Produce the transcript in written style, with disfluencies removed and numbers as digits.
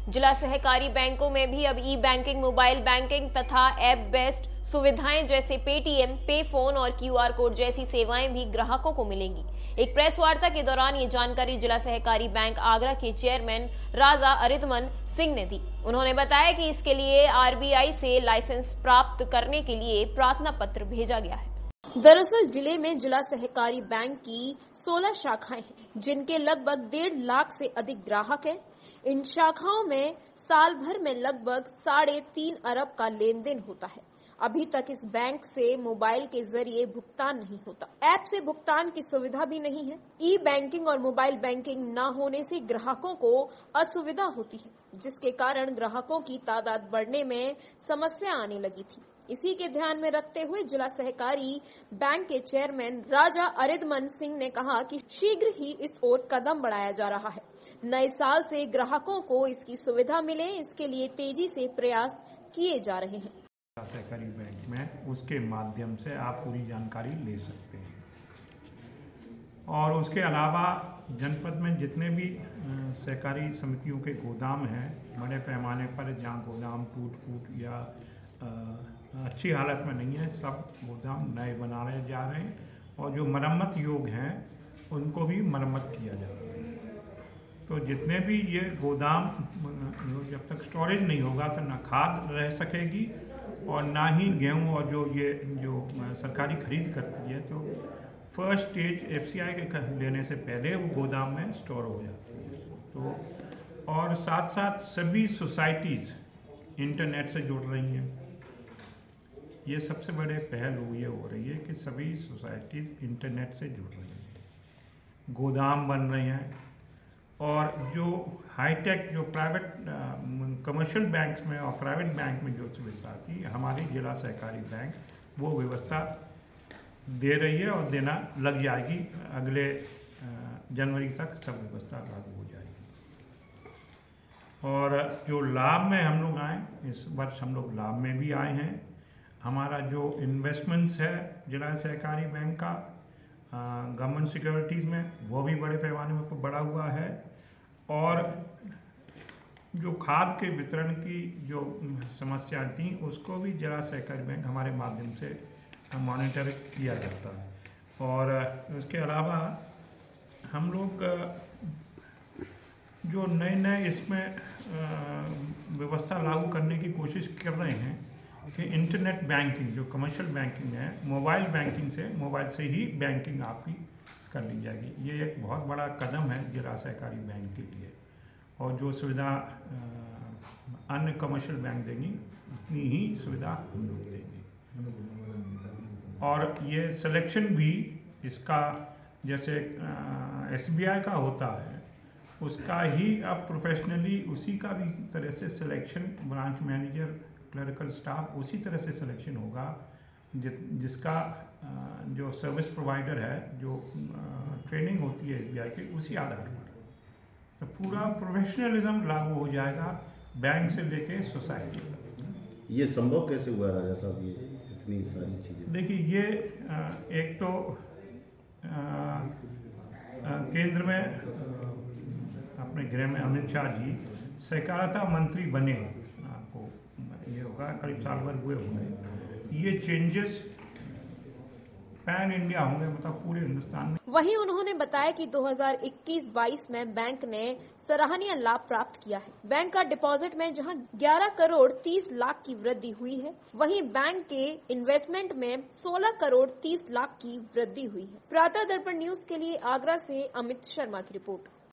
जिला सहकारी बैंकों में भी अब ई बैंकिंग, मोबाइल बैंकिंग तथा ऐप बेस्ड सुविधाएं जैसे पेटीएम, पे फोन और क्यूआर कोड जैसी सेवाएं भी ग्राहकों को मिलेंगी। एक प्रेस वार्ता के दौरान ये जानकारी जिला सहकारी बैंक आगरा के चेयरमैन राजा अरिदमन सिंह ने दी। उन्होंने बताया कि इसके लिए आरबीआई से लाइसेंस प्राप्त करने के लिए प्रार्थना पत्र भेजा गया है। दरअसल जिले में जिला सहकारी बैंक की 16 शाखाएं हैं, जिनके लगभग 1.5 लाख से अधिक ग्राहक हैं। इन शाखाओं में साल भर में लगभग 3.5 अरब का लेन देन होता है। अभी तक इस बैंक से मोबाइल के जरिए भुगतान नहीं होता, ऐप से भुगतान की सुविधा भी नहीं है। ई बैंकिंग और मोबाइल बैंकिंग न होने से ग्राहकों को असुविधा होती है, जिसके कारण ग्राहकों की तादाद बढ़ने में समस्या आने लगी थी। इसी के ध्यान में रखते हुए जिला सहकारी बैंक के चेयरमैन राजा अरिदमन सिंह ने कहा कि शीघ्र ही इस ओर कदम बढ़ाया जा रहा है। नए साल से ग्राहकों को इसकी सुविधा मिले, इसके लिए तेजी से प्रयास किए जा रहे हैं। सहकारी बैंक में उसके माध्यम से आप पूरी जानकारी ले सकते हैं। और उसके अलावा जनपद में जितने भी सहकारी समितियों के गोदाम हैं, बड़े पैमाने पर जहाँ गोदाम टूट फूट या अच्छी हालत में नहीं है, सब गोदाम नए बनाए जा रहे हैं और जो मरम्मत योग्य हैं उनको भी मरम्मत किया जा रहा है। तो जितने भी ये गोदाम जब तक स्टोरेज नहीं होगा तो ना खाद रह सकेगी और ना ही गेहूँ, और जो सरकारी खरीद करती है तो फर्स्ट स्टेज एफसीआई के लेने से पहले वो गोदाम में स्टोर हो जाती है। तो और साथ साथ सभी सोसाइटीज़ इंटरनेट से जुड़ रही हैं। ये सबसे बड़े पहलू ये हो रही है कि सभी सोसाइटीज़ इंटरनेट से जुड़ रही हैं, गोदाम बन रहे हैं। और जो हाईटेक जो प्राइवेट कमर्शियल बैंक्स में और प्राइवेट बैंक में जो सुविधा थी, हमारी जिला सहकारी बैंक वो व्यवस्था दे रही है और देना लग जाएगी। अगले जनवरी तक सब व्यवस्था लागू हो जाएगी। और जो लाभ में हम लोग आए, इस वर्ष हम लोग लाभ में भी आए हैं। हमारा जो इन्वेस्टमेंट्स है जिला सहकारी बैंक का गवर्नमेंट सिक्योरिटीज़ में, वो भी बड़े पैमाने में बढ़ा हुआ है। और जो खाद के वितरण की जो समस्या थी, उसको भी जिला सहकारी बैंक हमारे माध्यम से मॉनिटर किया जाता है। और उसके अलावा हम लोग जो नए इसमें व्यवस्था लागू करने की कोशिश कर रहे हैं कि इंटरनेट बैंकिंग, जो कमर्शियल बैंकिंग है, मोबाइल से ही बैंकिंग आपकी कर ली जाएगी। ये एक बहुत बड़ा कदम है जिला सहकारी बैंक के लिए। और जो सुविधा अन्य कमर्शियल बैंक देंगी उतनी ही सुविधा हम लोग देंगे। और ये सिलेक्शन भी इसका जैसे एसबीआई का होता है, उसका ही अब प्रोफेशनली उसी का भी तरह से selection, branch manager, clerical staff उसी तरह से सिलेक्शन होगा जिसका जो सर्विस प्रोवाइडर है, जो ट्रेनिंग होती है एसबीआई की, उसी आधार पर। तो पूरा प्रोफेशनलिज्म लागू हो जाएगा बैंक से लेके सोसाइटी तक। ये संभव कैसे हुआ राजा साहब, ये इतनी सारी चीज़ें? देखिए, ये एक तो केंद्र में अपने गृह में अमित शाह जी सहकारिता मंत्री बने, आपको ये होगा करीब साल भर हुए होंगे। ये चेंजेस पैन इंडिया होंगे, मतलब पूरे हिंदुस्तान में। वहीं उन्होंने बताया कि 2021-22 में बैंक ने सराहनीय लाभ प्राप्त किया है। बैंक का डिपॉजिट में जहां 11 करोड़ 30 लाख की वृद्धि हुई है, वहीं बैंक के इन्वेस्टमेंट में 16 करोड़ 30 लाख की वृद्धि हुई है। प्रातः दर्पण न्यूज के लिए आगरा से अमित शर्मा की रिपोर्ट।